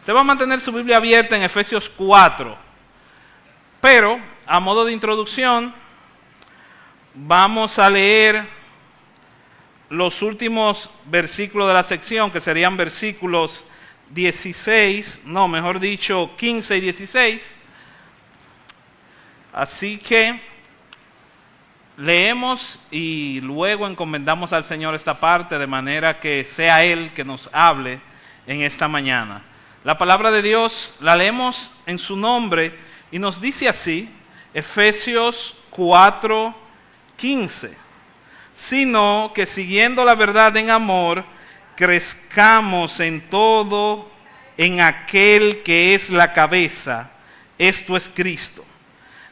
Usted va a mantener su Biblia abierta en Efesios 4, pero a modo de introducción vamos a leer los últimos versículos de la sección, que serían versículos 15 y 16. Así que leemos y luego encomendamos al Señor esta parte de manera que sea Él que nos hable en esta mañana. La palabra de Dios la leemos en su nombre y nos dice así, Efesios 4:15. Sino que siguiendo la verdad en amor, crezcamos en todo en aquel que es la cabeza, esto es Cristo,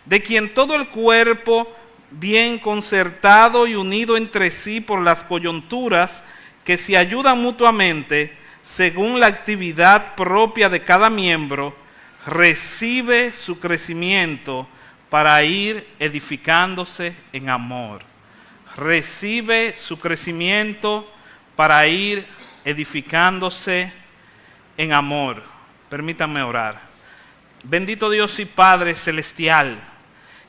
de quien todo el cuerpo, bien concertado y unido entre sí por las coyunturas que se ayudan mutuamente, según la actividad propia de cada miembro, recibe su crecimiento para ir edificándose en amor. Recibe su crecimiento para ir edificándose en amor. Permítanme orar. Bendito Dios y Padre Celestial,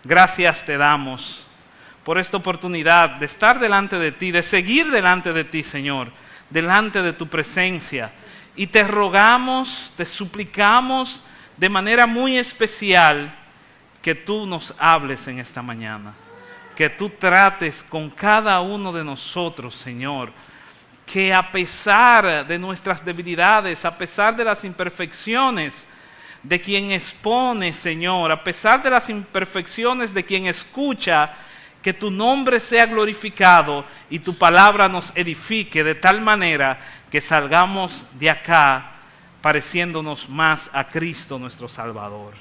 gracias te damos por esta oportunidad de estar delante de ti, de seguir delante de ti, Señor, delante de tu presencia. Y te rogamos, te suplicamos de manera muy especial que tú nos hables en esta mañana. Que tú trates con cada uno de nosotros, Señor. Que a pesar de nuestras debilidades, a pesar de las imperfecciones de quien expone, Señor, a pesar de las imperfecciones de quien escucha, que tu nombre sea glorificado y tu palabra nos edifique de tal manera que salgamos de acá pareciéndonos más a Cristo nuestro Salvador.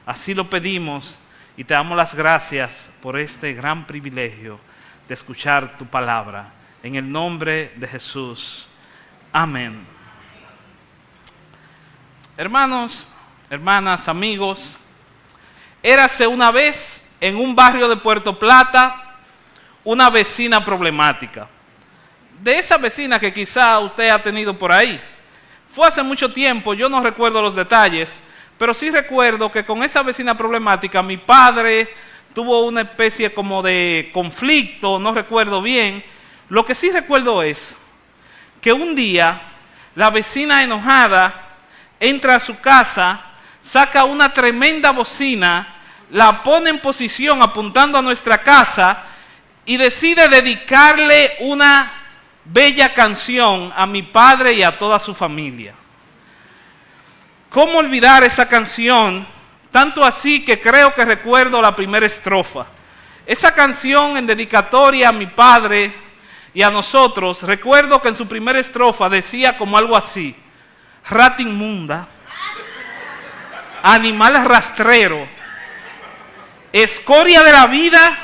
Así lo pedimos y te damos las gracias por este gran privilegio de escuchar tu palabra. En el nombre de Jesús. Amén. Hermanos, hermanas, amigos, érase una vez en un barrio de Puerto Plata una vecina problemática. De esa vecina que quizá usted ha tenido por ahí. Fue hace mucho tiempo, yo no recuerdo los detalles, pero sí recuerdo que con esa vecina problemática mi padre tuvo una especie como de conflicto, no recuerdo bien. Lo que sí recuerdo es que un día la vecina enojada entra a su casa, saca una tremenda bocina, la pone en posición apuntando a nuestra casa y decide dedicarle una bella canción a mi padre y a toda su familia. ¿Cómo olvidar esa canción? Tanto así que creo que recuerdo la primera estrofa. Esa canción en dedicatoria a mi padre y a nosotros, recuerdo que en su primera estrofa decía como algo así: rata inmunda, animal rastrero, escoria de la vida,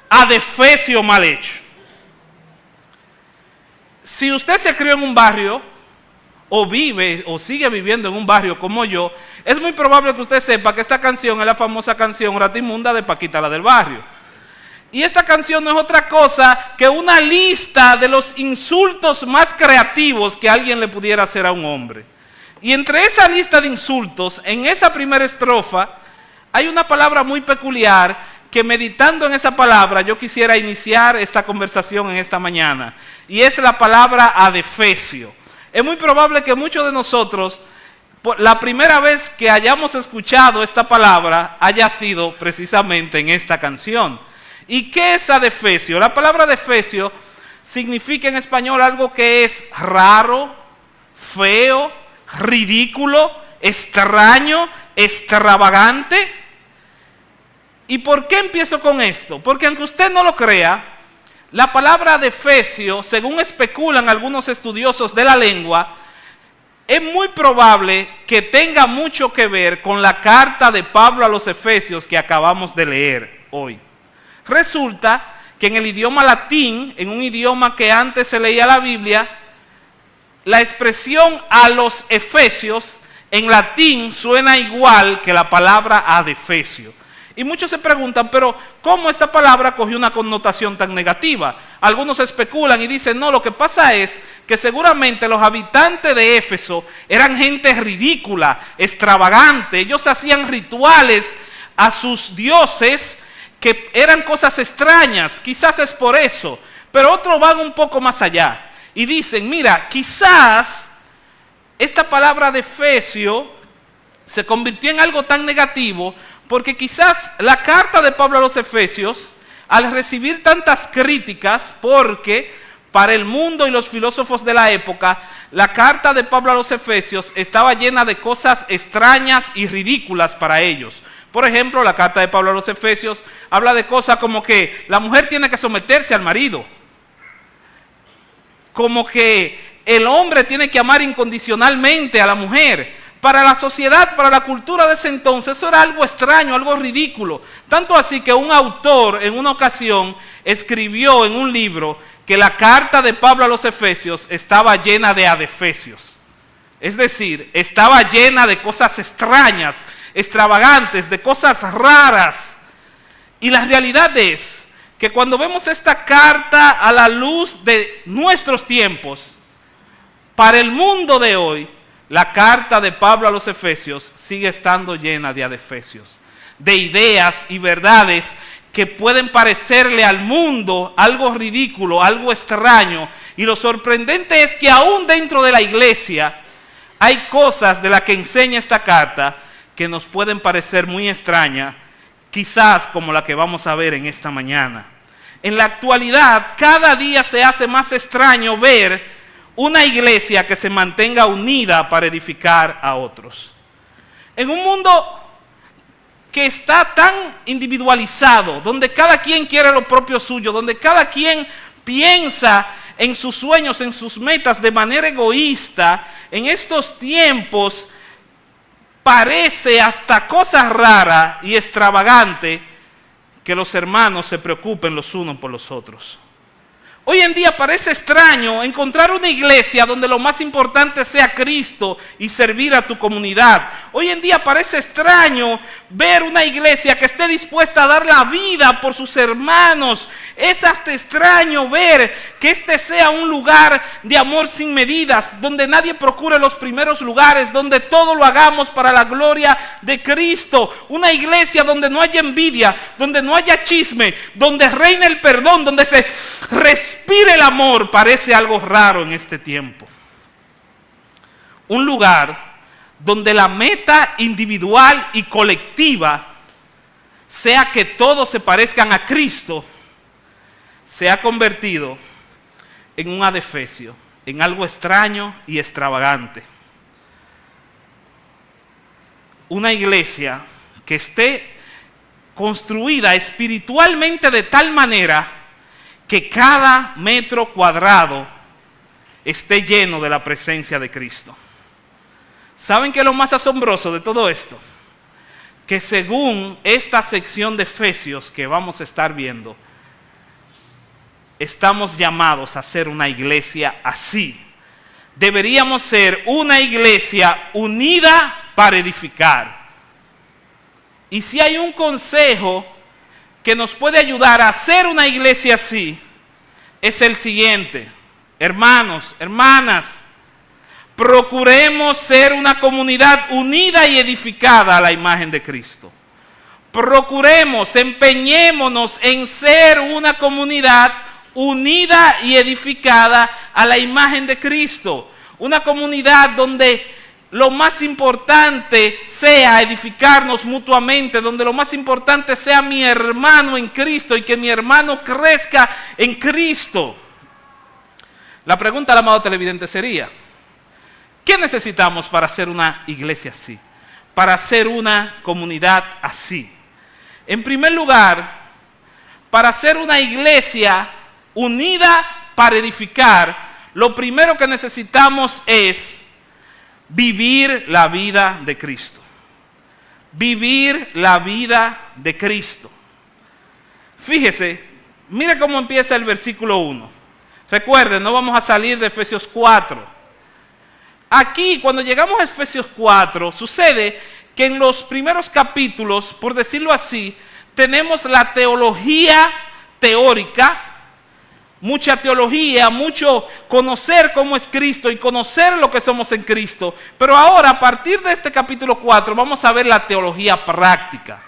adefesio mal hecho. Si usted se crió en un barrio, o vive, o sigue viviendo en un barrio como yo, es muy probable que usted sepa que esta canción es la famosa canción Rata Inmunda de Paquita la del Barrio. Y esta canción no es otra cosa que una lista de los insultos más creativos que alguien le pudiera hacer a un hombre. Y entre esa lista de insultos, en esa primera estrofa, hay una palabra muy peculiar que meditando en esa palabra yo quisiera iniciar esta conversación en esta mañana. Y es la palabra adefesio. Es muy probable que muchos de nosotros, la primera vez que hayamos escuchado esta palabra haya sido precisamente en esta canción. ¿Y qué es adefesio? La palabra adefesio significa en español algo que es raro, feo, ridículo, extraño, extravagante. ¿Y por qué empiezo con esto? Porque aunque usted no lo crea, la palabra adefesio, según especulan algunos estudiosos de la lengua, es muy probable que tenga mucho que ver con la carta de Pablo a los Efesios que acabamos de leer hoy. Resulta que en el idioma latín, en un idioma que antes se leía la Biblia, la expresión a los Efesios en latín suena igual que la palabra adefesio. Y muchos se preguntan, pero ¿cómo esta palabra cogió una connotación tan negativa? Algunos especulan y dicen, no, lo que pasa es que seguramente los habitantes de Éfeso eran gente ridícula, extravagante. Ellos hacían rituales a sus dioses que eran cosas extrañas. Quizás es por eso. Pero otros van un poco más allá y dicen, mira, quizás esta palabra de Efesio se convirtió en algo tan negativo porque quizás la carta de Pablo a los Efesios, al recibir tantas críticas, porque para el mundo y los filósofos de la época, la carta de Pablo a los Efesios estaba llena de cosas extrañas y ridículas para ellos. Por ejemplo, la carta de Pablo a los Efesios habla de cosas como que la mujer tiene que someterse al marido, como que el hombre tiene que amar incondicionalmente a la mujer. Para la sociedad, para la cultura de ese entonces, eso era algo extraño, algo ridículo. Tanto así que un autor en una ocasión escribió en un libro que la carta de Pablo a los Efesios estaba llena de adefesios. Es decir, estaba llena de cosas extrañas, extravagantes, de cosas raras. Y la realidad es que cuando vemos esta carta a la luz de nuestros tiempos, para el mundo de hoy, la carta de Pablo a los Efesios sigue estando llena de adefesios, de ideas y verdades que pueden parecerle al mundo algo ridículo, algo extraño. Y lo sorprendente es que aún dentro de la iglesia hay cosas de las que enseña esta carta que nos pueden parecer muy extrañas, quizás como la que vamos a ver en esta mañana. En la actualidad, cada día se hace más extraño ver una iglesia que se mantenga unida para edificar a otros. En un mundo que está tan individualizado, donde cada quien quiere lo propio suyo, donde cada quien piensa en sus sueños, en sus metas de manera egoísta, en estos tiempos parece hasta cosa rara y extravagante que los hermanos se preocupen los unos por los otros. Hoy en día parece extraño encontrar una iglesia donde lo más importante sea Cristo y servir a tu comunidad. Hoy en día parece extraño ver una iglesia que esté dispuesta a dar la vida por sus hermanos. Es hasta extraño ver que este sea un lugar de amor sin medidas, donde nadie procure los primeros lugares, donde todo lo hagamos para la gloria de Cristo. Una iglesia donde no haya envidia, donde no haya chisme, donde reine el perdón, donde se respire el amor, parece algo raro en este tiempo. Un lugar donde la meta individual y colectiva sea que todos se parezcan a Cristo, se ha convertido en un adefesio, en algo extraño y extravagante. Una iglesia que esté construida espiritualmente de tal manera que cada metro cuadrado esté lleno de la presencia de Cristo. ¿Saben qué es lo más asombroso de todo esto? Que según esta sección de Efesios que vamos a estar viendo, estamos llamados a ser una iglesia así. Deberíamos ser una iglesia unida para edificar. Y si hay un consejo que nos puede ayudar a ser una iglesia así, es el siguiente. Hermanos, hermanas, procuremos ser una comunidad unida y edificada a la imagen de Cristo. Procuremos, empeñémonos en ser una comunidad unida y edificada a la imagen de Cristo. Una comunidad donde lo más importante sea edificarnos mutuamente, donde lo más importante sea mi hermano en Cristo y que mi hermano crezca en Cristo. La pregunta al amado televidente sería, ¿qué necesitamos para ser una iglesia así? Para ser una comunidad así. En primer lugar, para ser una iglesia unida para edificar, lo primero que necesitamos es vivir la vida de Cristo. Vivir la vida de Cristo. Fíjese, mire cómo empieza el versículo 1. Recuerden, no vamos a salir de Efesios 4. Aquí, cuando llegamos a Efesios 4, sucede que en los primeros capítulos, por decirlo así, tenemos la teología teórica, mucha teología, mucho conocer cómo es Cristo y conocer lo que somos en Cristo. Pero ahora, a partir de este capítulo 4, vamos a ver la teología práctica.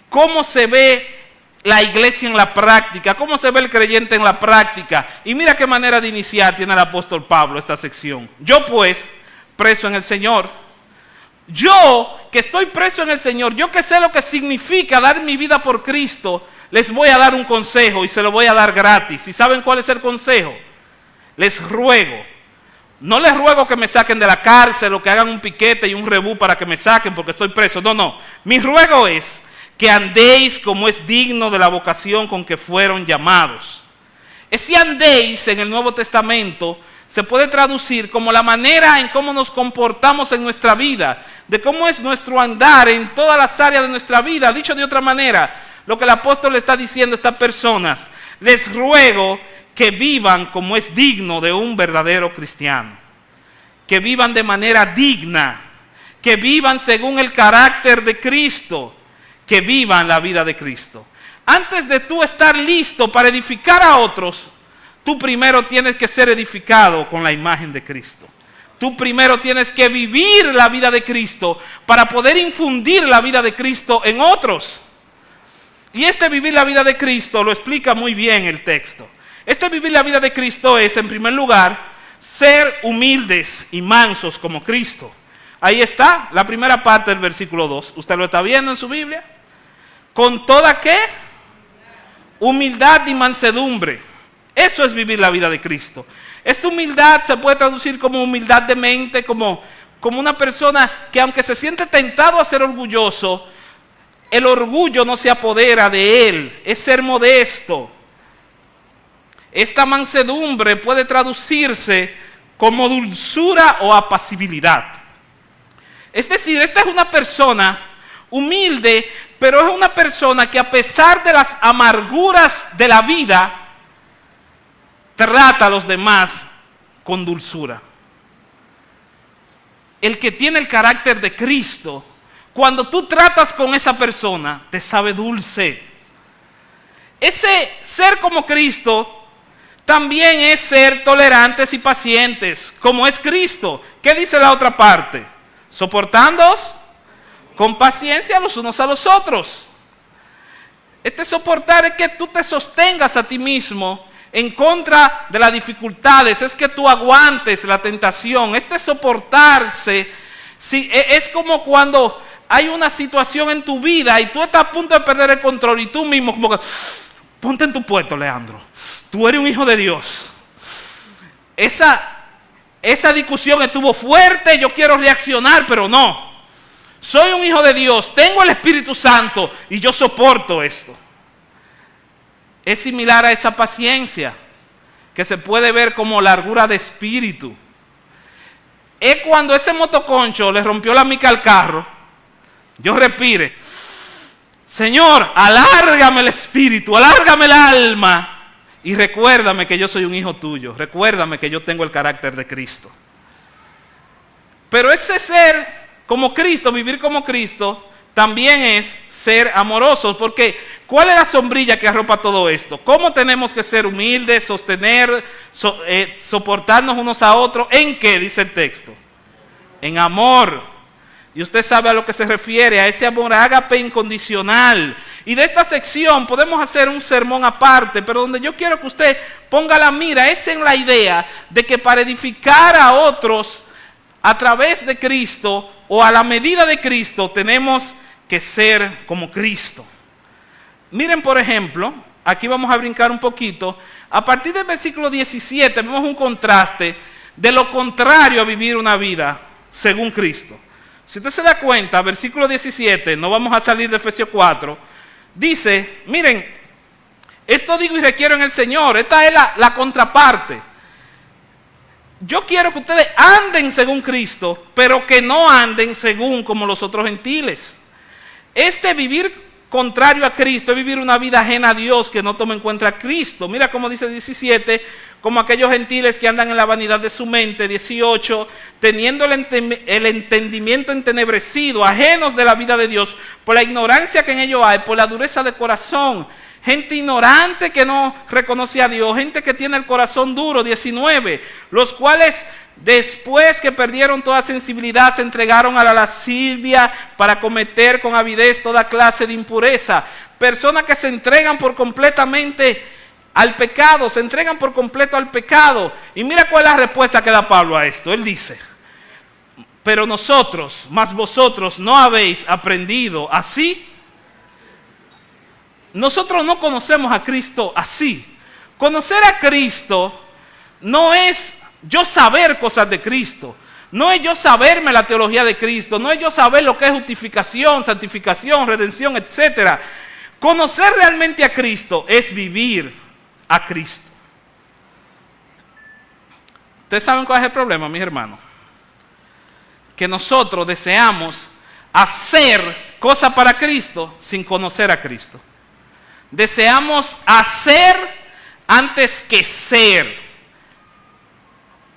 Cómo se ve la iglesia en la práctica, cómo se ve el creyente en la práctica. Y mira qué manera de iniciar tiene el apóstol Pablo esta sección. Yo pues, preso en el Señor, yo que estoy preso en el Señor, yo que sé lo que significa dar mi vida por Cristo, les voy a dar un consejo y se lo voy a dar gratis. ¿Y saben cuál es el consejo? Les ruego, no les ruego que me saquen de la cárcel o que hagan un piquete y un rebú para que me saquen porque estoy preso. No. Mi ruego es que andéis como es digno de la vocación con que fueron llamados. Ese andéis en el Nuevo Testamento se puede traducir como la manera en cómo nos comportamos en nuestra vida, de cómo es nuestro andar en todas las áreas de nuestra vida. Dicho de otra manera, lo que el apóstol le está diciendo a estas personas, les ruego que vivan como es digno de un verdadero cristiano, que vivan de manera digna, que vivan según el carácter de Cristo, que vivan la vida de Cristo. Antes de tú estar listo para edificar a otros, tú primero tienes que ser edificado con la imagen de Cristo. Tú primero tienes que vivir la vida de Cristo para poder infundir la vida de Cristo en otros. Y este vivir la vida de Cristo lo explica muy bien el texto. Este vivir la vida de Cristo es, en primer lugar, ser humildes y mansos como Cristo. Ahí está la primera parte del versículo 2. ¿Usted lo está viendo en su Biblia? ¿Con toda qué? Humildad y mansedumbre. Eso es vivir la vida de Cristo. Esta humildad se puede traducir como humildad de mente, como una persona que aunque se siente tentado a ser orgulloso, el orgullo no se apodera de él, es ser modesto. Esta mansedumbre puede traducirse como dulzura o apacibilidad. Es decir, esta es una persona humilde, pero es una persona que a pesar de las amarguras de la vida, trata a los demás con dulzura. El que tiene el carácter de Cristo, cuando tú tratas con esa persona, te sabe dulce. Ese ser como Cristo también es ser tolerantes y pacientes, como es Cristo. ¿Qué dice la otra parte? Soportándoos con paciencia los unos a los otros. Este soportar es que tú te sostengas a ti mismo en contra de las dificultades, es que tú aguantes la tentación. Este soportarse es como cuando hay una situación en tu vida y tú estás a punto de perder el control y tú mismo como que, ponte en tu puesto, Leandro, tú eres un hijo de Dios. Esa discusión estuvo fuerte, yo quiero reaccionar, pero no. Soy un hijo de Dios, tengo el Espíritu Santo y yo soporto esto. Es similar a esa paciencia que se puede ver como largura de espíritu. Es cuando ese motoconcho le rompió la mica al carro, yo respire, Señor, alárgame el espíritu, alárgame el alma y recuérdame que yo soy un hijo tuyo, recuérdame que yo tengo el carácter de Cristo. Pero ese ser como Cristo, vivir como Cristo, también es ser amorosos, porque ¿cuál es la sombrilla que arropa todo esto? ¿Cómo tenemos que ser humildes, sostener, soportarnos unos a otros? ¿En qué? Dice el texto. En amor. Y usted sabe a lo que se refiere, a ese amor ágape incondicional. Y de esta sección podemos hacer un sermón aparte, pero donde yo quiero que usted ponga la mira es en la idea de que para edificar a otros a través de Cristo o a la medida de Cristo tenemos que ser como Cristo. Miren, por ejemplo, aquí vamos a brincar un poquito. A partir del versículo 17 vemos un contraste de lo contrario a vivir una vida según Cristo. Si usted se da cuenta, versículo 17, no vamos a salir de Efesios 4, dice, miren, esto digo y requiero en el Señor. Esta es la contraparte. Yo quiero que ustedes anden según Cristo, pero que no anden según como los otros gentiles. Este vivir contrario a Cristo es vivir una vida ajena a Dios que no toma en cuenta a Cristo. Mira cómo dice 17, como aquellos gentiles que andan en la vanidad de su mente. 18, teniendo el entendimiento entenebrecido, ajenos de la vida de Dios, por la ignorancia que en ellos hay, por la dureza de corazón. Gente ignorante que no reconoce a Dios, gente que tiene el corazón duro. 19, los cuales después que perdieron toda sensibilidad se entregaron a la lascivia para cometer con avidez toda clase de impureza. Personas que se entregan por completamente al pecado, se entregan por completo al pecado. Y mira cuál es la respuesta que da Pablo a esto. Él dice, pero nosotros, más vosotros, no habéis aprendido así. Nosotros no conocemos a Cristo así. Conocer a Cristo no es yo saber cosas de Cristo, no es yo saberme la teología de Cristo, no es yo saber lo que es justificación, santificación, redención, etc. Conocer realmente a Cristo es vivir a Cristo. ¿Ustedes saben cuál es el problema, mis hermanos? Que nosotros deseamos hacer cosas para Cristo sin conocer a Cristo. Deseamos hacer antes que ser.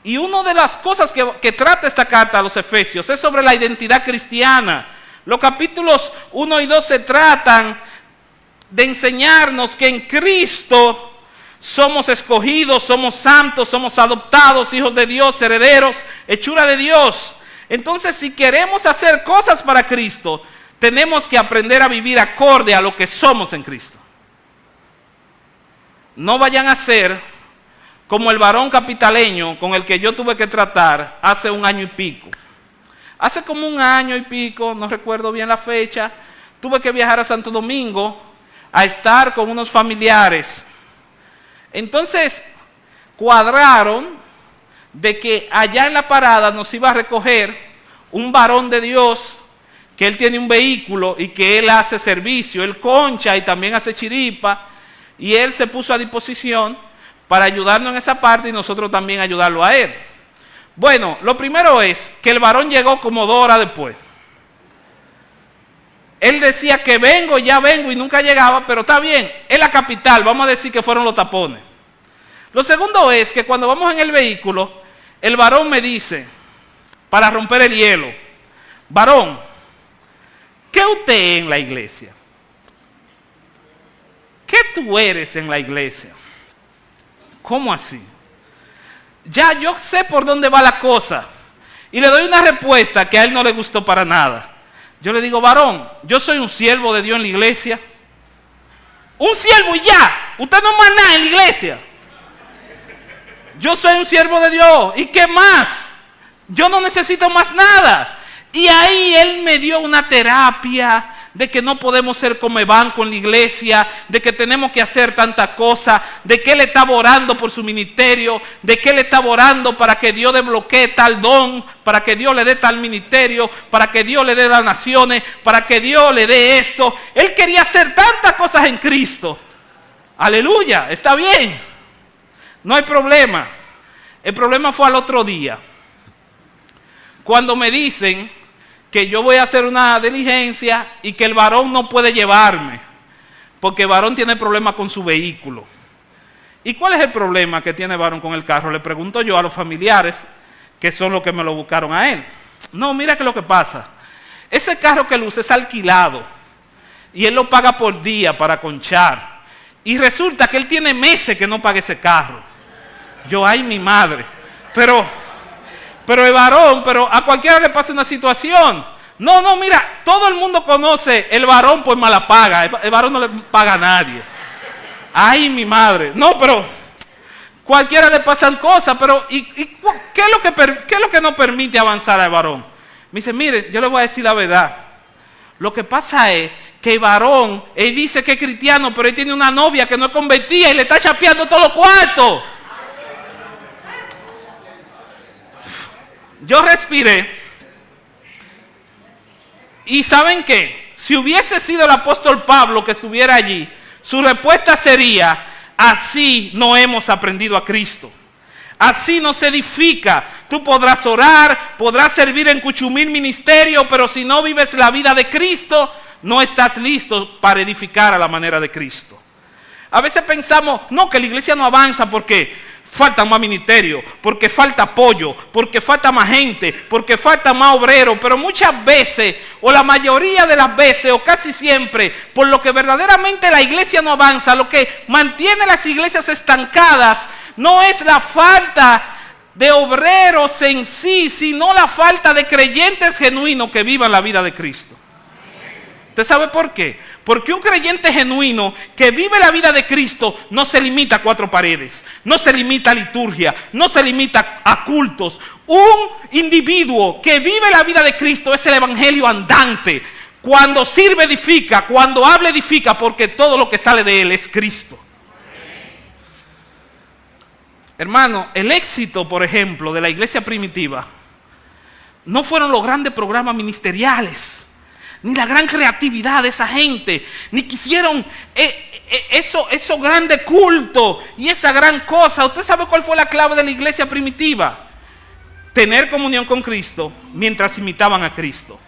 Y una de las cosas que trata esta carta a los Efesios es sobre la identidad cristiana. Los capítulos 1 y 2 se tratan de enseñarnos que en Cristo somos escogidos, somos santos, somos adoptados, hijos de Dios, herederos, hechura de Dios. Entonces, si queremos hacer cosas para Cristo, tenemos que aprender a vivir acorde a lo que somos en Cristo. No vayan a ser como el varón capitaleño con el que yo tuve que tratar hace 1 año y pico. Hace como 1 año y pico, no recuerdo bien la fecha, tuve que viajar a Santo Domingo a estar con unos familiares. Entonces, cuadraron de que allá en la parada nos iba a recoger un varón de Dios, que él tiene un vehículo y que él hace servicio, él concha y también hace chiripa, y él se puso a disposición para ayudarnos en esa parte y nosotros también ayudarlo a él. Bueno, lo primero es que el varón llegó como 2 horas después. Él decía que vengo, ya vengo y nunca llegaba, pero está bien, es la capital, vamos a decir que fueron los tapones. Lo segundo es que cuando vamos en el vehículo, el varón me dice, para romper el hielo, varón, ¿qué usted es en la iglesia? ¿Qué tú eres en la iglesia? ¿Cómo así? Ya yo sé por dónde va la cosa. Y le doy una respuesta que a él no le gustó para nada. Yo le digo, varón, yo soy un siervo de Dios en la iglesia. Un siervo y ya. Usted no es más nada en la iglesia. Yo soy un siervo de Dios. ¿Y qué más? Yo no necesito más nada. Y ahí él me dio una terapia de que no podemos ser come banco en la iglesia, de que tenemos que hacer tanta cosa, de que él estaba orando por su ministerio, de que él estaba orando para que Dios desbloquee tal don, para que Dios le dé tal ministerio, para que Dios le dé las naciones, para que Dios le dé esto. Él quería hacer tantas cosas en Cristo. Aleluya, está bien. No hay problema. El problema fue al otro día. Cuando me dicen que yo voy a hacer una diligencia y que el varón no puede llevarme, porque el varón tiene problemas con su vehículo. ¿Y cuál es el problema que tiene el varón con el carro? Le pregunto yo a los familiares, que son los que me lo buscaron a él. No, mira que lo que pasa. Ese carro que él usa es alquilado y él lo paga por día para conchar. Y resulta que él tiene meses que no paga ese carro. Yo, ay, mi madre. Pero el varón, a cualquiera le pasa una situación. No, mira, todo el mundo conoce el varón por mala paga. El varón no le paga a nadie. Ay, mi madre. No, pero cualquiera le pasan cosas, pero ¿y qué es lo que no permite avanzar al varón? Me dice, mire, yo le voy a decir la verdad. Lo que pasa es que el varón, él dice que es cristiano, pero él tiene una novia que no es convertida y le está chapeando todos los cuartos. Yo respiré. Y ¿saben qué? Si hubiese sido el apóstol Pablo que estuviera allí, su respuesta sería, así no hemos aprendido a Cristo. Así no se edifica. Tú podrás orar, podrás servir en Cuchumil ministerio, pero si no vives la vida de Cristo, no estás listo para edificar a la manera de Cristo. A veces pensamos, no, que la iglesia no avanza porque falta más ministerio, porque falta apoyo, porque falta más gente, porque falta más obreros, pero muchas veces, o la mayoría de las veces, o casi siempre, por lo que verdaderamente la iglesia no avanza, lo que mantiene las iglesias estancadas, no es la falta de obreros en sí, sino la falta de creyentes genuinos que vivan la vida de Cristo. ¿Usted sabe por qué? Porque un creyente genuino que vive la vida de Cristo no se limita a 4 paredes, no se limita a liturgia, no se limita a cultos. Un individuo que vive la vida de Cristo es el evangelio andante. Cuando sirve edifica, cuando habla edifica, porque todo lo que sale de él es Cristo. Hermano, el éxito, por ejemplo, de la iglesia primitiva no fueron los grandes programas ministeriales, ni la gran creatividad de esa gente, ni quisieron eso grande culto y esa gran cosa. ¿Usted sabe cuál fue la clave de la iglesia primitiva? Tener comunión con Cristo mientras imitaban a Cristo.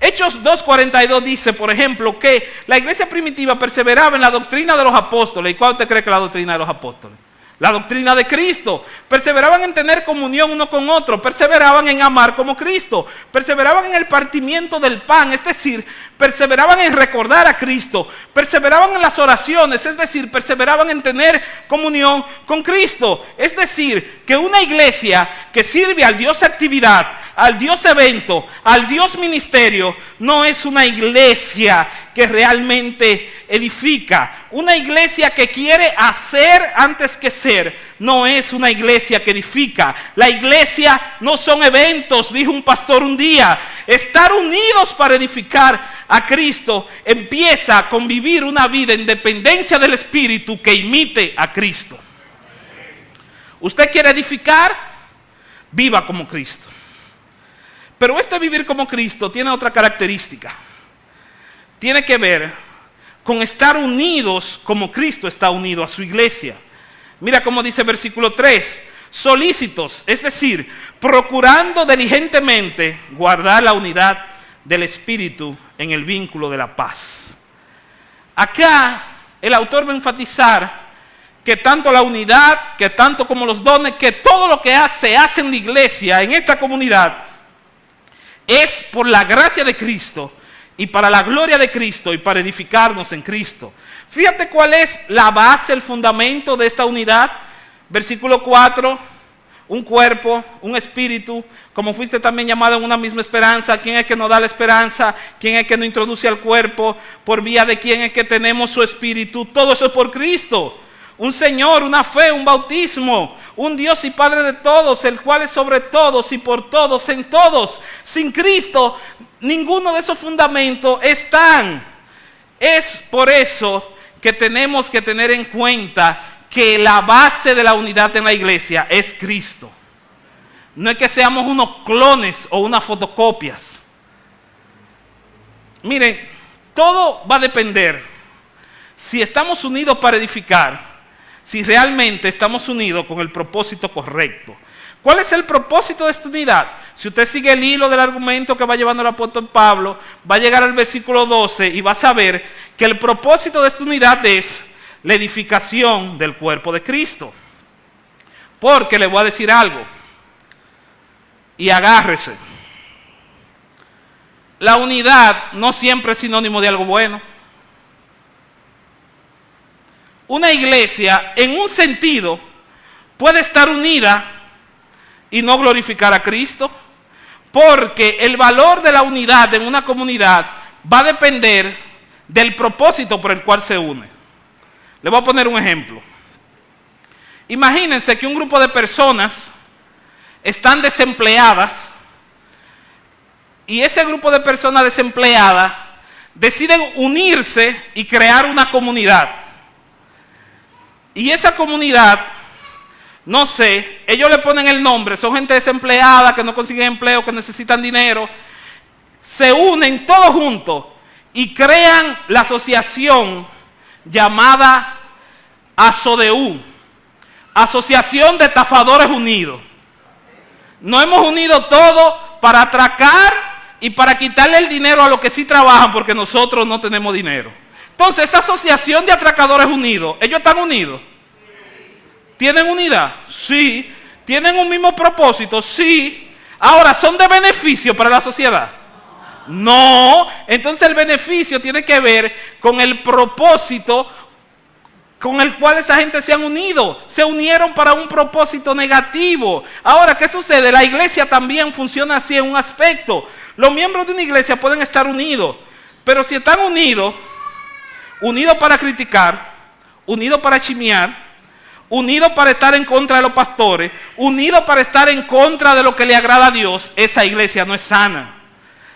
Hechos 2:42 dice, por ejemplo, que la iglesia primitiva perseveraba en la doctrina de los apóstoles. ¿Y cuál usted cree que es la doctrina de los apóstoles? La doctrina de Cristo. Perseveraban en tener comunión uno con otro. Perseveraban en amar como Cristo. Perseveraban en el partimiento del pan. Es decir, perseveraban en recordar a Cristo. Perseveraban en las oraciones. Es decir, perseveraban en tener comunión con Cristo. Es decir, que una iglesia que sirve al Dios actividad, al Dios evento, al Dios ministerio, no es una iglesia que realmente edifica. Una iglesia que quiere hacer antes que ser, no es una iglesia que edifica. La iglesia no son eventos, dijo un pastor un día. Estar unidos para edificar a Cristo empieza con vivir una vida en dependencia del Espíritu que imite a Cristo. ¿Usted quiere edificar? Viva como Cristo. Pero este vivir como Cristo tiene otra característica. Tiene que ver con estar unidos como Cristo está unido a su iglesia. Mira cómo dice versículo 3. Solícitos, es decir, procurando diligentemente guardar la unidad del Espíritu en el vínculo de la paz. Acá el autor va a enfatizar que tanto la unidad, que tanto como los dones, que todo lo que se hace en la iglesia, en esta comunidad, es por la gracia de Cristo y para la gloria de Cristo y para edificarnos en Cristo. Fíjate cuál es la base, el fundamento de esta unidad. Versículo 4, un cuerpo, un espíritu, como fuiste también llamado en una misma esperanza. ¿Quién es que nos da la esperanza? ¿Quién es que nos introduce al cuerpo? ¿Por vía de quién es que tenemos su espíritu? Todo eso es por Cristo. Un Señor, una fe, un bautismo, un Dios y Padre de todos, el cual es sobre todos y por todos, en todos. Sin Cristo, ninguno de esos fundamentos están. Es por eso que tenemos que tener en cuenta que la base de la unidad en la iglesia es Cristo. No es que seamos unos clones o unas fotocopias. Miren, todo va a depender si estamos unidos para edificar, si realmente estamos unidos con el propósito correcto. ¿Cuál es el propósito de esta unidad? Si usted sigue el hilo del argumento que va llevando el apóstol Pablo, va a llegar al versículo 12 y va a saber que el propósito de esta unidad es la edificación del cuerpo de Cristo. Porque le voy a decir algo, y agárrese. La unidad no siempre es sinónimo de algo bueno. Una iglesia, en un sentido, puede estar unida y no glorificar a Cristo, porque el valor de la unidad en una comunidad va a depender del propósito por el cual se une. Le voy a poner un ejemplo. Imagínense que un grupo de personas están desempleadas y ese grupo de personas desempleadas deciden unirse y crear una comunidad. Y esa comunidad, no sé, ellos le ponen el nombre, son gente desempleada, que no consiguen empleo, que necesitan dinero, se unen todos juntos y crean la asociación llamada ASODEU, Asociación de Estafadores Unidos. Nos hemos unido todos para atracar y para quitarle el dinero a los que sí trabajan porque nosotros no tenemos dinero. Entonces, esa asociación de atracadores unidos, ¿ellos están unidos? ¿Tienen unidad? Sí. ¿Tienen un mismo propósito? Sí. Ahora, ¿son de beneficio para la sociedad? No. Entonces el beneficio tiene que ver con el propósito con el cual esa gente se han unido. Se unieron para un propósito negativo. Ahora, ¿qué sucede? La iglesia también funciona así en un aspecto. Los miembros de una iglesia pueden estar unidos, pero si están unidos para criticar, unidos para chismear, unidos para estar en contra de los pastores, unidos para estar en contra de lo que le agrada a Dios, esa iglesia no es sana.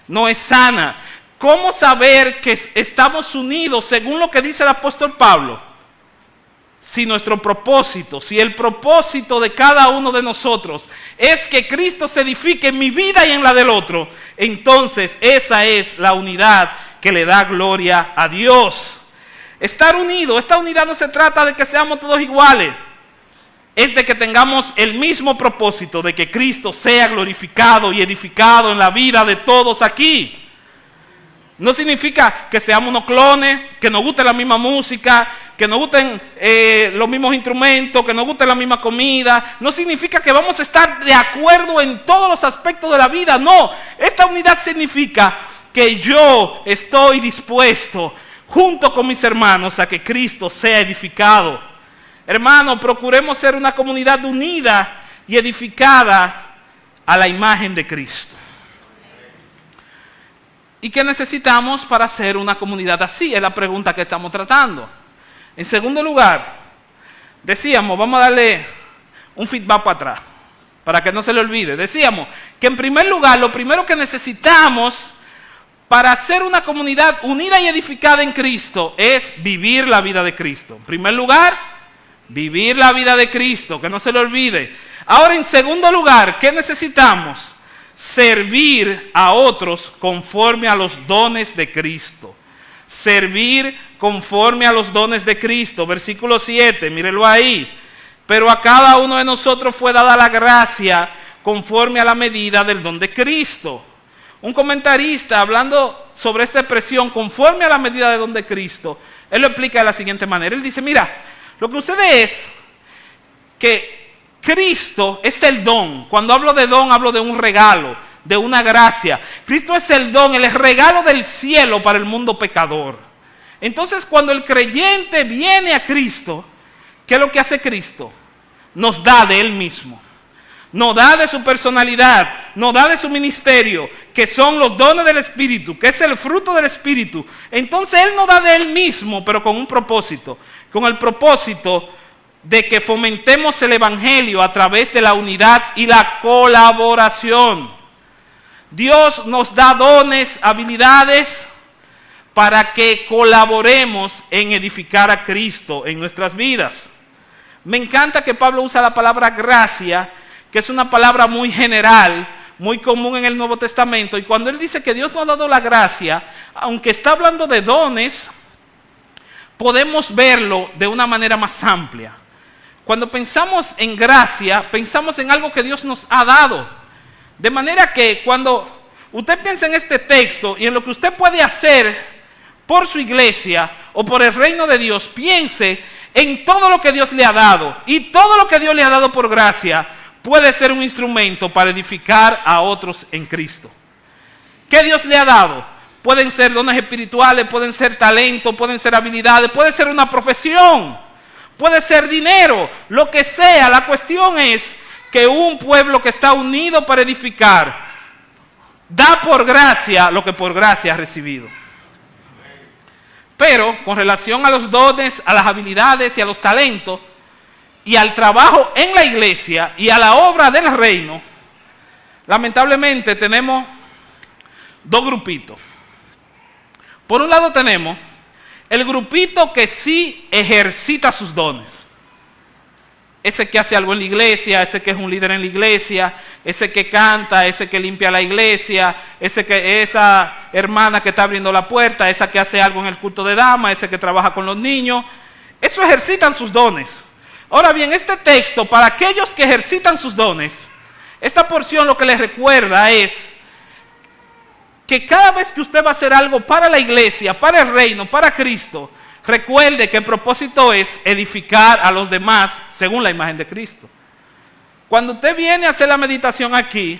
No es sana. ¿Cómo saber que estamos unidos según lo que dice el apóstol Pablo? Si nuestro propósito, si el propósito de cada uno de nosotros es que Cristo se edifique en mi vida y en la del otro, entonces esa es la unidad que le da gloria a Dios. Estar unidos, esta unidad no se trata de que seamos todos iguales, es de que tengamos el mismo propósito, de que Cristo sea glorificado y edificado en la vida de todos aquí. No significa que seamos unos clones, que nos guste la misma música, que nos gusten los mismos instrumentos, que nos guste la misma comida. No significa que vamos a estar de acuerdo en todos los aspectos de la vida. No, esta unidad significa que yo estoy dispuesto, junto con mis hermanos, a que Cristo sea edificado. Hermanos, procuremos ser una comunidad unida y edificada a la imagen de Cristo. ¿Y qué necesitamos para ser una comunidad así? Es la pregunta que estamos tratando. En segundo lugar, decíamos, vamos a darle un feedback para atrás, para que no se le olvide. Decíamos que en primer lugar, lo primero que necesitamos para ser una comunidad unida y edificada en Cristo es vivir la vida de Cristo. En primer lugar, vivir la vida de Cristo, que no se le olvide. Ahora, en segundo lugar, ¿qué necesitamos? Servir a otros conforme a los dones de Cristo. Servir conforme a los dones de Cristo. Versículo 7, mírelo ahí. Pero a cada uno de nosotros fue dada la gracia conforme a la medida del don de Cristo. Un comentarista, hablando sobre esta expresión, conforme a la medida del don de Cristo, él lo explica de la siguiente manera. Él dice, mira, lo que sucede es que Cristo es el don. Cuando hablo de don, hablo de un regalo, de una gracia. Cristo es el don, el regalo del cielo para el mundo pecador. Entonces, cuando el creyente viene a Cristo, ¿qué es lo que hace Cristo? Nos da de Él mismo. Nos da de su personalidad, nos da de su ministerio, que son los dones del Espíritu, que es el fruto del Espíritu. Entonces Él nos da de Él mismo, pero con un propósito. Con el propósito de que fomentemos el Evangelio a través de la unidad y la colaboración. Dios nos da dones, habilidades, para que colaboremos en edificar a Cristo en nuestras vidas. Me encanta que Pablo usa la palabra gracia, que es una palabra muy general, muy común en el Nuevo Testamento. Y cuando él dice que Dios nos ha dado la gracia, aunque está hablando de dones, podemos verlo de una manera más amplia. Cuando pensamos en gracia, pensamos en algo que Dios nos ha dado. De manera que cuando usted piensa en este texto y en lo que usted puede hacer por su iglesia o por el reino de Dios, piense en todo lo que Dios le ha dado. Y todo lo que Dios le ha dado por gracia puede ser un instrumento para edificar a otros en Cristo. ¿Qué Dios le ha dado? Pueden ser dones espirituales, pueden ser talentos, pueden ser habilidades, puede ser una profesión, puede ser dinero, lo que sea. La cuestión es que un pueblo que está unido para edificar da por gracia lo que por gracia ha recibido. Pero con relación a los dones, a las habilidades y a los talentos y al trabajo en la iglesia y a la obra del reino, lamentablemente tenemos dos grupitos. Por un lado tenemos el grupito que sí ejercita sus dones. Ese que hace algo en la iglesia, ese que es un líder en la iglesia, ese que canta, ese que limpia la iglesia, esa hermana que está abriendo la puerta, esa que hace algo en el culto de damas, ese que trabaja con los niños. Eso ejercitan sus dones. Ahora bien, este texto, para aquellos que ejercitan sus dones, esta porción lo que les recuerda es que cada vez que usted va a hacer algo para la iglesia, para el reino, para Cristo, recuerde que el propósito es edificar a los demás según la imagen de Cristo. Cuando usted viene a hacer la meditación aquí,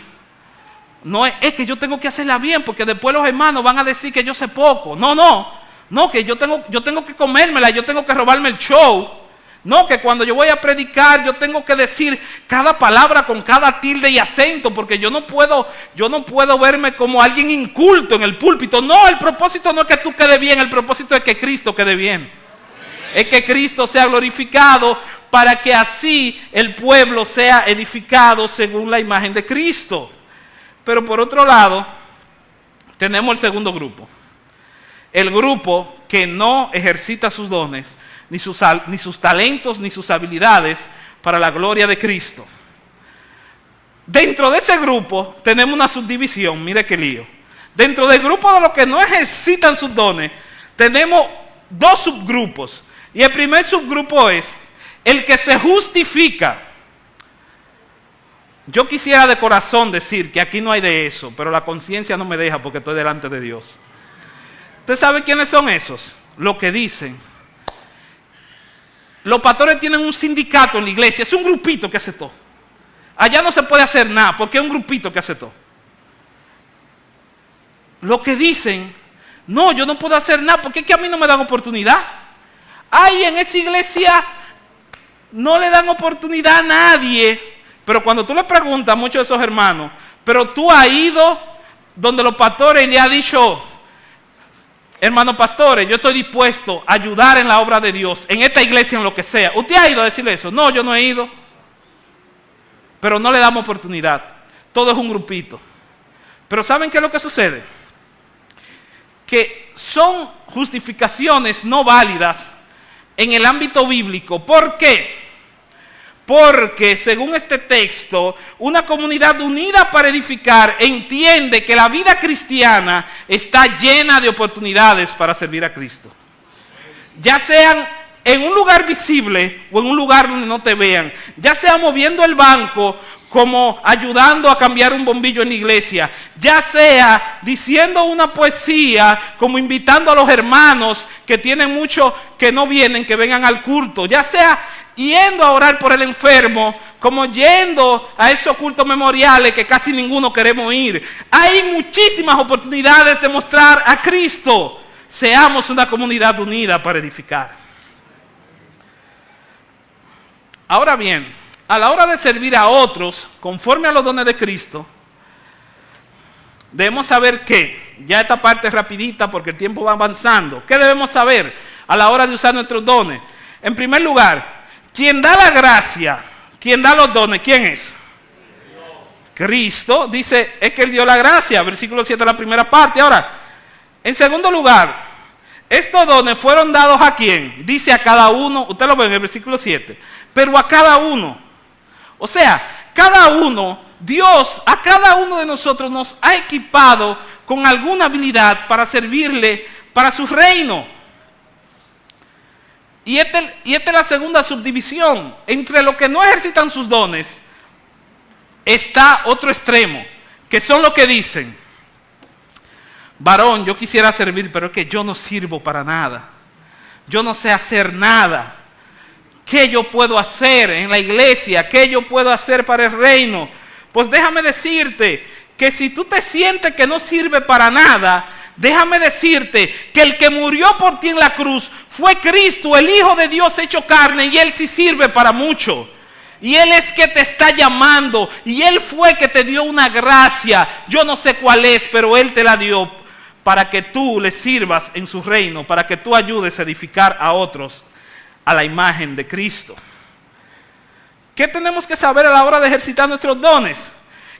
no es que yo tengo que hacerla bien, porque después los hermanos van a decir que yo sé poco. No, que yo tengo que comérmela, yo tengo que robarme el show. No, que cuando yo voy a predicar, yo tengo que decir cada palabra con cada tilde y acento, porque yo no puedo verme como alguien inculto en el púlpito. No, el propósito no es que tú quedes bien, el propósito es que Cristo quede bien. Es que Cristo sea glorificado para que así el pueblo sea edificado según la imagen de Cristo. Pero por otro lado, tenemos el segundo grupo. El grupo que no ejercita sus dones, ni sus talentos, ni sus habilidades para la gloria de Cristo. Dentro de ese grupo tenemos una subdivisión, mire qué lío. Dentro del grupo de los que no ejercitan sus dones, tenemos dos subgrupos. Y el primer subgrupo es el que se justifica. Yo quisiera de corazón decir que aquí no hay de eso, pero la conciencia no me deja porque estoy delante de Dios. ¿Usted sabe quiénes son esos? Lo que dicen. Los pastores tienen un sindicato en la iglesia, es un grupito que hace todo. Allá no se puede hacer nada porque es un grupito que hace todo. Lo que dicen, no, yo no puedo hacer nada porque es que a mí no me dan oportunidad. Ay, en esa iglesia no le dan oportunidad a nadie. Pero cuando tú le preguntas a muchos de esos hermanos, pero tú has ido donde los pastores y le has dicho, hermanos pastores, yo estoy dispuesto a ayudar en la obra de Dios, en esta iglesia, en lo que sea. ¿Usted ha ido a decirle eso? No, yo no he ido. Pero no le damos oportunidad. Todo es un grupito. Pero ¿saben qué es lo que sucede? Que son justificaciones no válidas en el ámbito bíblico. ¿Por qué? Porque según este texto, una comunidad unida para edificar entiende que la vida cristiana está llena de oportunidades para servir a Cristo. Ya sean en un lugar visible o en un lugar donde no te vean. Ya sea moviendo el banco como ayudando a cambiar un bombillo en la iglesia. Ya sea diciendo una poesía como invitando a los hermanos que tienen mucho que no vienen, que vengan al culto. Ya sea yendo a orar por el enfermo, como yendo a esos cultos memoriales que casi ninguno queremos ir. Hay muchísimas oportunidades de mostrar a Cristo. Seamos una comunidad unida para edificar. Ahora bien, a la hora de servir a otros, conforme a los dones de Cristo, debemos saber que, ya esta parte es rapidita porque el tiempo va avanzando. ¿Qué debemos saber a la hora de usar nuestros dones? En primer lugar, quien da la gracia, quien da los dones, ¿quién es? Cristo. Dice, es que Él dio la gracia, versículo 7, la primera parte. Ahora, en segundo lugar, estos dones fueron dados ¿a quién? Dice a cada uno, usted lo ve en el versículo 7, pero a cada uno. O sea, cada uno, Dios a cada uno de nosotros nos ha equipado con alguna habilidad para servirle para su reino. Y esta es la segunda subdivisión. Entre los que no ejercitan sus dones está otro extremo, que son los que dicen, varón, yo quisiera servir, pero es que yo no sirvo para nada. Yo no sé hacer nada. ¿Qué yo puedo hacer en la iglesia? ¿Qué yo puedo hacer para el reino? Pues déjame decirte que si tú te sientes que no sirve para nada, déjame decirte que el que murió por ti en la cruz fue Cristo, el Hijo de Dios hecho carne, y Él sí sirve para mucho. Y Él es que te está llamando, y Él fue que te dio una gracia, yo no sé cuál es, pero Él te la dio para que tú le sirvas en su reino, para que tú ayudes a edificar a otros a la imagen de Cristo. ¿Qué tenemos que saber a la hora de ejercitar nuestros dones?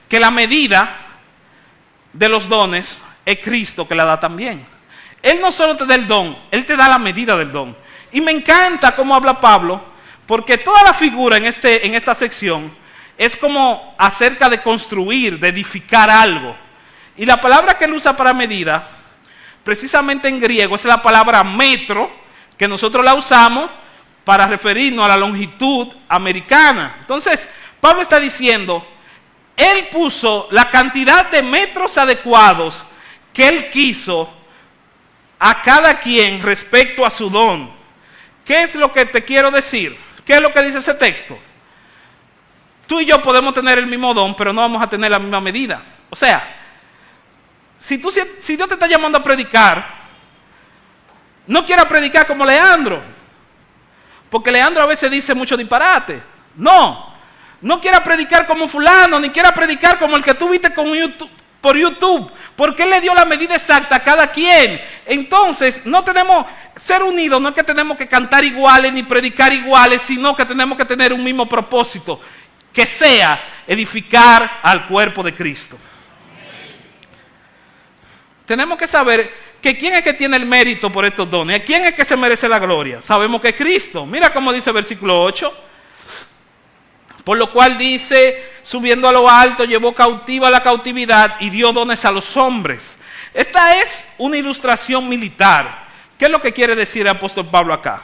Que la medida de los dones es Cristo que la da también. Él no solo te da el don, Él te da la medida del don. Y me encanta cómo habla Pablo, porque toda la figura en esta sección es como acerca de construir, de edificar algo. Y la palabra que él usa para medida, precisamente en griego, es la palabra metro, que nosotros la usamos para referirnos a la longitud americana. Entonces, Pablo está diciendo, él puso la cantidad de metros adecuados que él quiso a cada quien respecto a su don. ¿Qué es lo que te quiero decir? ¿Qué es lo que dice ese texto? Tú y yo podemos tener el mismo don, pero no vamos a tener la misma medida. O sea, si Dios te está llamando a predicar, no quieras predicar como Leandro, porque Leandro a veces dice mucho disparate. No quieras predicar como fulano, ni quieras predicar como el que tú viste por YouTube, porque él le dio la medida exacta a cada quien. Entonces, no tenemos ser unidos, no es que tenemos que cantar iguales ni predicar iguales, sino que tenemos que tener un mismo propósito, que sea edificar al cuerpo de Cristo. Tenemos que saber que quién es que tiene el mérito por estos dones, a quién es que se merece la gloria. Sabemos que es Cristo. Mira cómo dice el versículo 8. Por lo cual dice, subiendo a lo alto, llevó cautiva la cautividad y dio dones a los hombres. Esta es una ilustración militar. ¿Qué es lo que quiere decir el apóstol Pablo acá?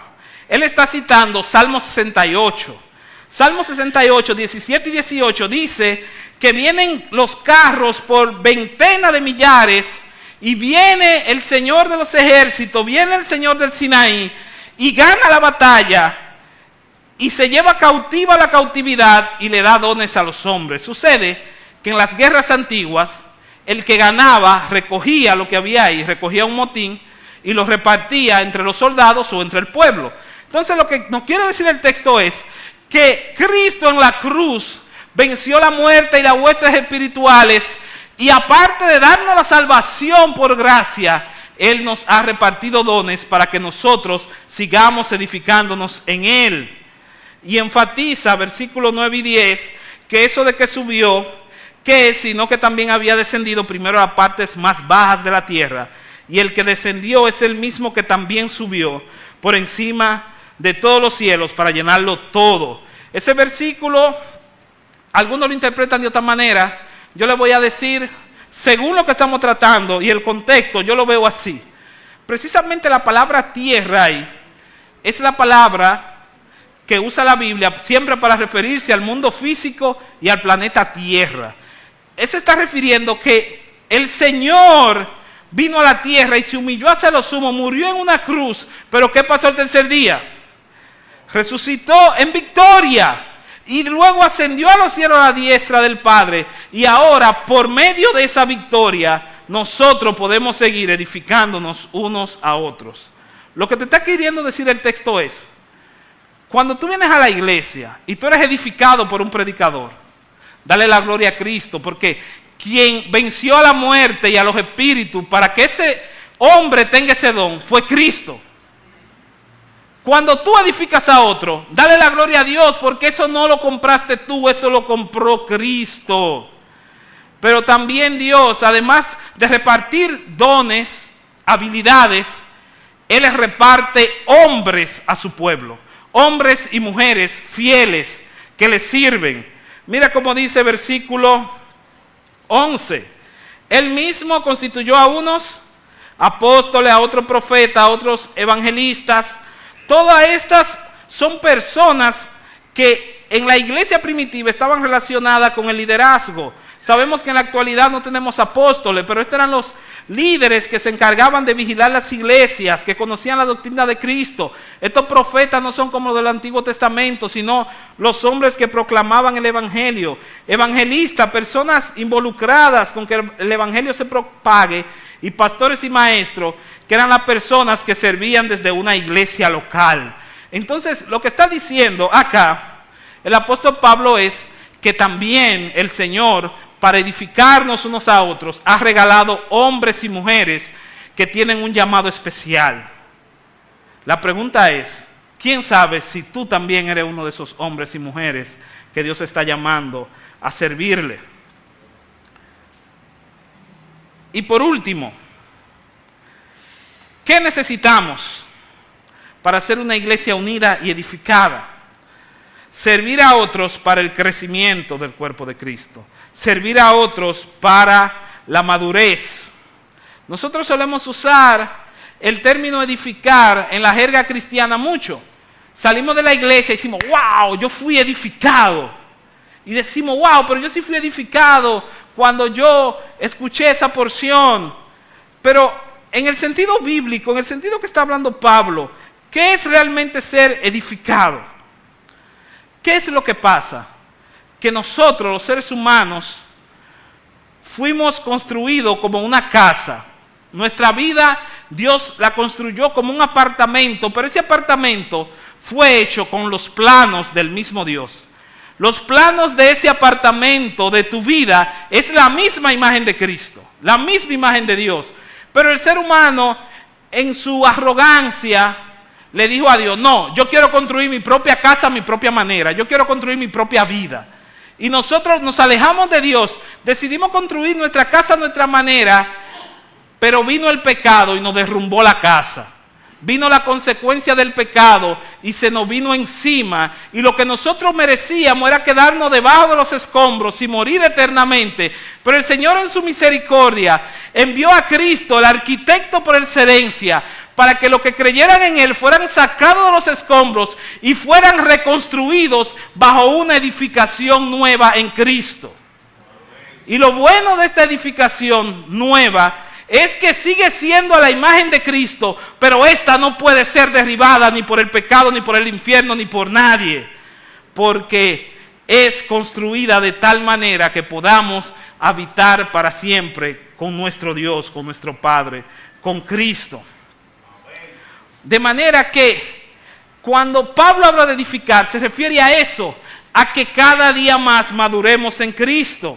Él está citando Salmo 68. Salmo 68, 17 y 18 dice que vienen los carros por veintena de millares y viene el Señor de los ejércitos, viene el Señor del Sinaí y gana la batalla y se lleva cautiva la cautividad y le da dones a los hombres. Sucede que en las guerras antiguas el que ganaba recogía lo que había ahí, recogía un motín y lo repartía entre los soldados o entre el pueblo. Entonces lo que nos quiere decir el texto es que Cristo en la cruz venció la muerte y las huestes espirituales, y aparte de darnos la salvación por gracia, Él nos ha repartido dones para que nosotros sigamos edificándonos en Él. Y enfatiza, versículos 9 y 10, que eso de que subió, que sino que también había descendido primero a las partes más bajas de la tierra. Y el que descendió es el mismo que también subió por encima de todos los cielos para llenarlo todo. Ese versículo, algunos lo interpretan de otra manera. Yo les voy a decir, según lo que estamos tratando y el contexto, yo lo veo así. Precisamente la palabra tierra ahí es la palabra que usa la Biblia siempre para referirse al mundo físico y al planeta Tierra. Él se está refiriendo que el Señor vino a la tierra y se humilló hasta lo sumo, murió en una cruz, pero ¿qué pasó el tercer día? Resucitó en victoria. Y luego ascendió a los cielos a la diestra del Padre. Y ahora, por medio de esa victoria, nosotros podemos seguir edificándonos unos a otros. Lo que te está queriendo decir el texto es, cuando tú vienes a la iglesia y tú eres edificado por un predicador, dale la gloria a Cristo, porque quien venció a la muerte y a los espíritus para que ese hombre tenga ese don fue Cristo. Cuando tú edificas a otro, dale la gloria a Dios, porque eso no lo compraste tú, eso lo compró Cristo. Pero también Dios, además de repartir dones, habilidades, Él les reparte hombres a su pueblo, hombres y mujeres fieles que les sirven. Mira cómo dice versículo 11. Él mismo constituyó a unos apóstoles, a otros profetas, a otros evangelistas. Todas estas son personas que en la iglesia primitiva estaban relacionadas con el liderazgo. Sabemos que en la actualidad no tenemos apóstoles, pero estos eran los líderes que se encargaban de vigilar las iglesias, que conocían la doctrina de Cristo. Estos profetas no son como del Antiguo Testamento, sino los hombres que proclamaban el evangelio. Evangelistas, personas involucradas con que el evangelio se propague, y pastores y maestros, que eran las personas que servían desde una iglesia local. Entonces, lo que está diciendo acá el apóstol Pablo es que también el Señor, para edificarnos unos a otros, ha regalado hombres y mujeres que tienen un llamado especial. La pregunta es, ¿quién sabe si tú también eres uno de esos hombres y mujeres que Dios está llamando a servirle? Y por último, ¿qué necesitamos para ser una iglesia unida y edificada? Servir a otros para el crecimiento del cuerpo de Cristo. Servir a otros para la madurez. Nosotros solemos usar el término edificar en la jerga cristiana mucho. salimos de la iglesia y decimos, wow, yo fui edificado. Y decimos, wow, pero yo sí fui edificado cuando yo escuché esa porción. Pero en el sentido bíblico, en el sentido que está hablando Pablo, ¿qué es realmente ser edificado? ¿Qué es lo que pasa? Que nosotros, los seres humanos, fuimos construidos como una casa. Nuestra vida, Dios la construyó como un apartamento, pero ese apartamento fue hecho con los planos del mismo Dios. Los planos de ese apartamento, de tu vida, es la misma imagen de Cristo, la misma imagen de Dios. Pero el ser humano, en su arrogancia, le dijo a Dios, no, yo quiero construir mi propia casa a mi propia manera, yo quiero construir mi propia vida. Y nosotros nos alejamos de Dios, decidimos construir nuestra casa a nuestra manera, pero vino el pecado y nos derrumbó la casa. Vino la consecuencia del pecado y se nos vino encima. Y lo que nosotros merecíamos era quedarnos debajo de los escombros y morir eternamente. Pero el Señor en su misericordia envió a Cristo, el arquitecto por excelencia, para que los que creyeran en Él fueran sacados de los escombros y fueran reconstruidos bajo una edificación nueva en Cristo. Y lo bueno de esta edificación nueva es que sigue siendo a la imagen de Cristo, pero esta no puede ser derribada ni por el pecado, ni por el infierno, ni por nadie, porque es construida de tal manera que podamos habitar para siempre con nuestro Dios, con nuestro Padre, con Cristo. De manera que cuando Pablo habla de edificar, se refiere a eso, a que cada día más maduremos en Cristo.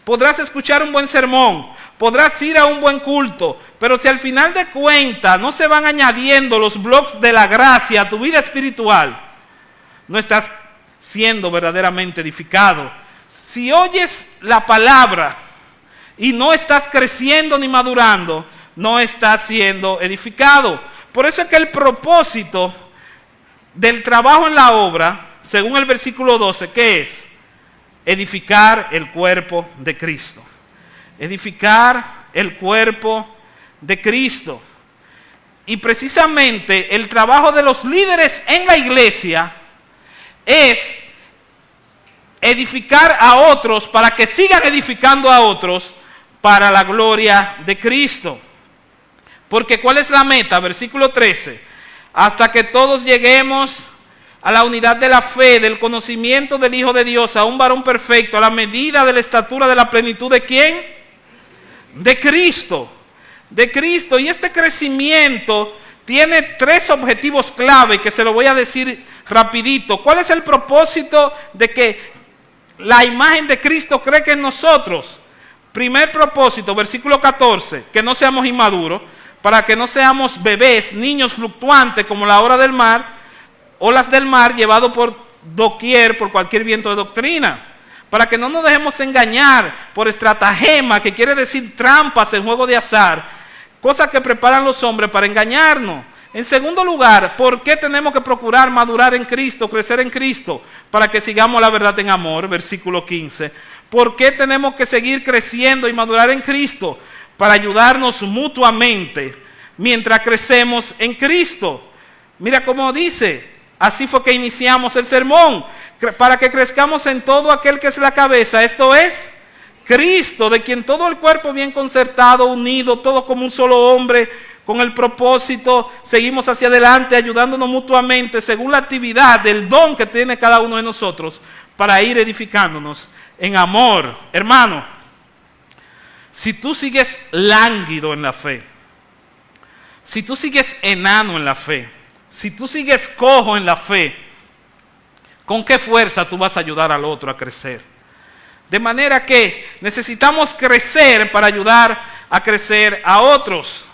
Podrás escuchar un buen sermón, podrás ir a un buen culto, pero si al final de cuentas no se van añadiendo los bloques de la gracia a tu vida espiritual, no estás siendo verdaderamente edificado. Si oyes la palabra y no estás creciendo ni madurando, no estás siendo edificado. Por eso es que el propósito del trabajo en la obra, según el versículo 12, ¿qué es? Edificar el cuerpo de Cristo. Edificar el cuerpo de Cristo. Y precisamente el trabajo de los líderes en la iglesia es edificar a otros para que sigan edificando a otros para la gloria de Cristo. Porque ¿cuál es la meta? Versículo 13. Hasta que todos lleguemos a la unidad de la fe, del conocimiento del Hijo de Dios, a un varón perfecto, a la medida de la estatura de la plenitud ¿de quién? De Cristo. De Cristo. Y este crecimiento tiene tres objetivos clave que se lo voy a decir rapidito. ¿Cuál es el propósito de que la imagen de Cristo crezca en nosotros? Primer propósito, versículo 14, que no seamos inmaduros, para que no seamos bebés, niños fluctuantes como la ola del mar, olas del mar llevado por doquier, por cualquier viento de doctrina, para que no nos dejemos engañar por estratagema, que quiere decir trampas en juego de azar, cosas que preparan los hombres para engañarnos. En segundo lugar, ¿por qué tenemos que procurar madurar en Cristo, crecer en Cristo? Para que sigamos la verdad en amor, versículo 15. ¿Por qué tenemos que seguir creciendo y madurar en Cristo? Para ayudarnos mutuamente mientras crecemos en Cristo. Mira cómo dice. Así fue que iniciamos el sermón, para que crezcamos en todo aquel que es la cabeza, esto es Cristo, de quien todo el cuerpo bien concertado, unido, todo como un solo hombre, con el propósito, seguimos hacia adelante, ayudándonos mutuamente, según la actividad del don que tiene cada uno de nosotros, para ir edificándonos en amor. Hermano, si tú sigues lánguido en la fe, si tú sigues enano en la fe, si tú sigues cojo en la fe, ¿con qué fuerza tú vas a ayudar al otro a crecer? De manera que necesitamos crecer para ayudar a crecer a otros.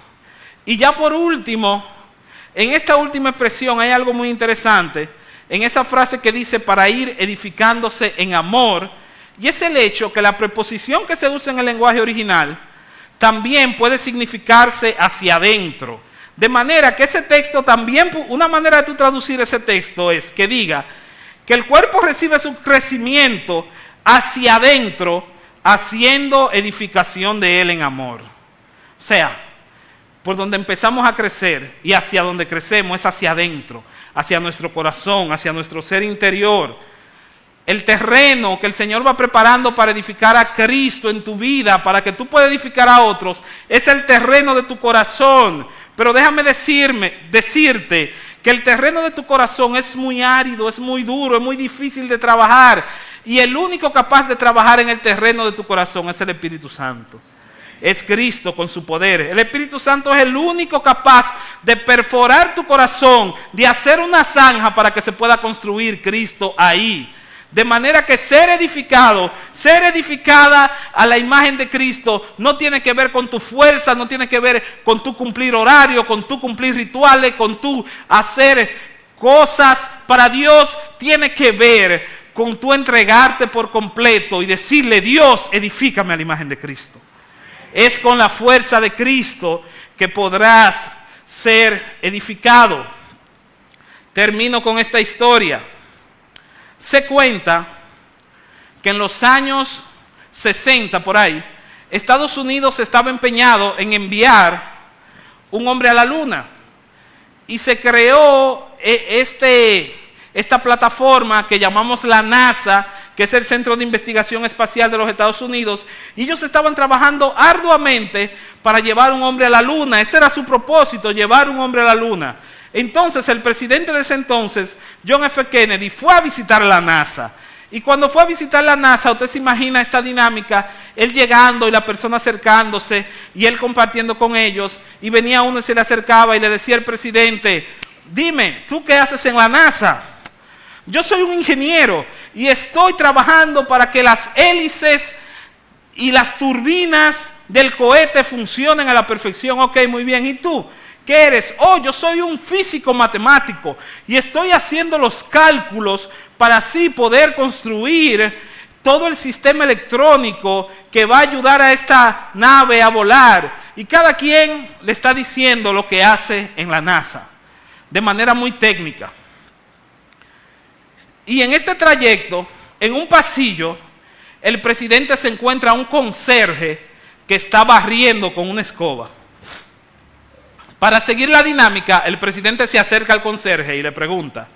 Y ya por último, en esta última expresión hay algo muy interesante, en esa frase que dice para ir edificándose en amor, y es el hecho que la preposición que se usa en el lenguaje original también puede significarse hacia adentro. De manera que ese texto también, una manera de tú traducir ese texto es que diga que el cuerpo recibe su crecimiento hacia adentro, haciendo edificación de él en amor. O sea, por donde empezamos a crecer y hacia donde crecemos es hacia adentro, hacia nuestro corazón, hacia nuestro ser interior. El terreno que el Señor va preparando para edificar a Cristo en tu vida, para que tú puedas edificar a otros, es el terreno de tu corazón. Pero déjame decirte que el terreno de tu corazón es muy árido, es muy duro, es muy difícil de trabajar. Y el único capaz de trabajar en el terreno de tu corazón es el Espíritu Santo. Es Cristo con su poder. El Espíritu Santo es el único capaz de perforar tu corazón, de hacer una zanja para que se pueda construir Cristo ahí. De manera que ser edificado, ser edificada a la imagen de Cristo no tiene que ver con tu fuerza, no tiene que ver con tu cumplir horario, con tu cumplir rituales, con tu hacer cosas para Dios. Tiene que ver con tu entregarte por completo y decirle: Dios, edifícame a la imagen de Cristo. Es con la fuerza de Cristo que podrás ser edificado. Termino con esta historia. Se cuenta que en los años 60 por ahí, Estados Unidos estaba empeñado en enviar un hombre a la luna. Y se creó esta plataforma que llamamos la NASA, que es el Centro de Investigación Espacial de los Estados Unidos. Y ellos estaban trabajando arduamente para llevar un hombre a la luna. Ese era su propósito, llevar un hombre a la luna. Entonces el presidente de ese entonces, John F. Kennedy, fue a visitar la NASA. Y cuando fue a visitar la NASA, usted se imagina esta dinámica, él llegando y la persona acercándose y él compartiendo con ellos, y venía uno y se le acercaba y le decía al presidente: dime, ¿tú qué haces en la NASA? Yo soy un ingeniero y estoy trabajando para que las hélices y las turbinas del cohete funcionen a la perfección. Ok, muy bien. ¿Y tú? ¿Qué eres? Oh, yo soy un físico matemático y estoy haciendo los cálculos para así poder construir todo el sistema electrónico que va a ayudar a esta nave a volar. Y cada quien le está diciendo lo que hace en la NASA, de manera muy técnica. Y en este trayecto, en un pasillo, el presidente se encuentra a un conserje que está barriendo con una escoba. Para seguir la dinámica, el presidente se acerca al conserje y le pregunta: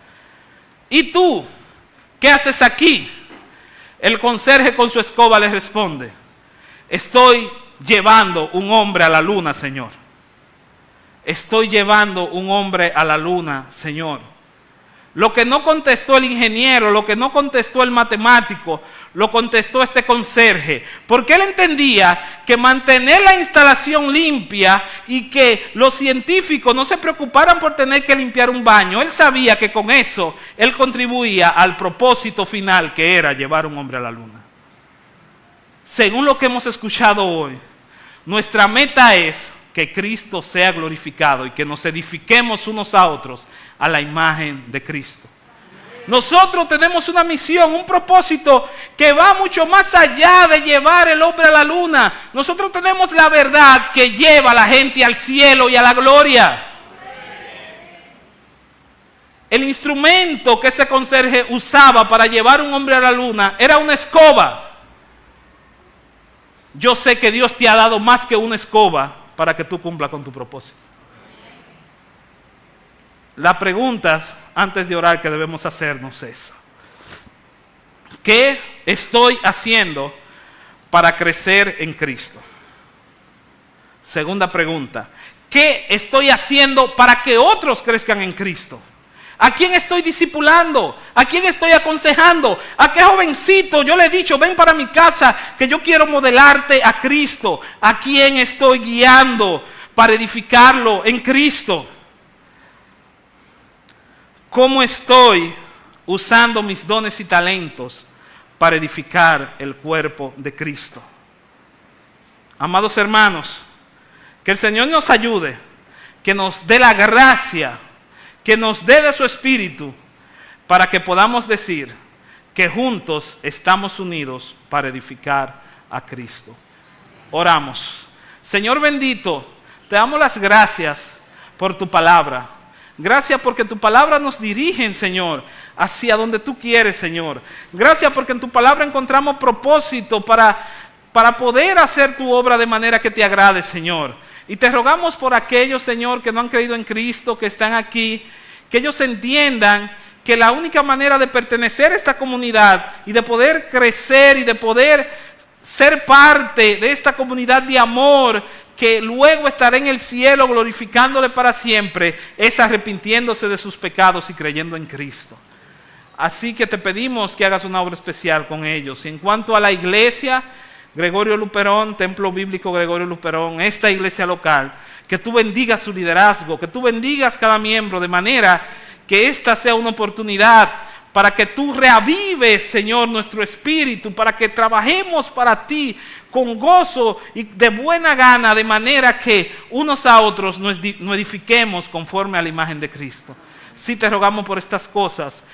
¿y tú qué haces aquí? El conserje con su escoba le responde: estoy llevando un hombre a la luna, señor. Estoy llevando un hombre a la luna, señor. Lo que no contestó el ingeniero, lo que no contestó el matemático, lo contestó este conserje. Porque él entendía que mantener la instalación limpia y que los científicos no se preocuparan por tener que limpiar un baño, él sabía que con eso él contribuía al propósito final, que era llevar un hombre a la luna. Según lo que hemos escuchado hoy, nuestra meta es que Cristo sea glorificado y que nos edifiquemos unos a otros a la imagen de Cristo. Nosotros tenemos una misión, un propósito que va mucho más allá de llevar el hombre a la luna. Nosotros tenemos la verdad que lleva a la gente al cielo y a la gloria. El instrumento que ese conserje usaba para llevar un hombre a la luna era una escoba. Yo sé que Dios te ha dado más que una escoba para que tú cumplas con tu propósito. Las preguntas antes de orar que debemos hacernos es: ¿qué estoy haciendo para crecer en Cristo? Segunda pregunta: ¿qué estoy haciendo para que otros crezcan en Cristo? ¿A quién estoy discipulando? ¿A quién estoy aconsejando? ¿A qué jovencito yo le he dicho: ven para mi casa que yo quiero modelarte a Cristo? ¿A quién estoy guiando para edificarlo en Cristo? ¿Cómo estoy usando mis dones y talentos para edificar el cuerpo de Cristo? Amados hermanos, que el Señor nos ayude, que nos dé la gracia, que nos dé de su Espíritu, para que podamos decir que juntos estamos unidos para edificar a Cristo. Oramos. Señor bendito, te damos las gracias por tu palabra. Gracias porque tu palabra nos dirige, Señor, hacia donde tú quieres, Señor. Gracias porque en tu palabra encontramos propósito para poder hacer tu obra de manera que te agrade, Señor. Y te rogamos por aquellos, Señor, que no han creído en Cristo, que están aquí, que ellos entiendan que la única manera de pertenecer a esta comunidad y de poder crecer y de poder ser parte de esta comunidad de amor que luego estará en el cielo glorificándole para siempre, es arrepintiéndose de sus pecados y creyendo en Cristo. Así que te pedimos que hagas una obra especial con ellos. Y en cuanto a la iglesia Gregorio Luperón, Templo Bíblico Gregorio Luperón, esta iglesia local, que tú bendigas su liderazgo, que tú bendigas cada miembro, de manera que esta sea una oportunidad para que tú reavives, Señor, nuestro espíritu, para que trabajemos para ti con gozo y de buena gana, de manera que unos a otros nos edifiquemos conforme a la imagen de Cristo. Sí te rogamos por estas cosas.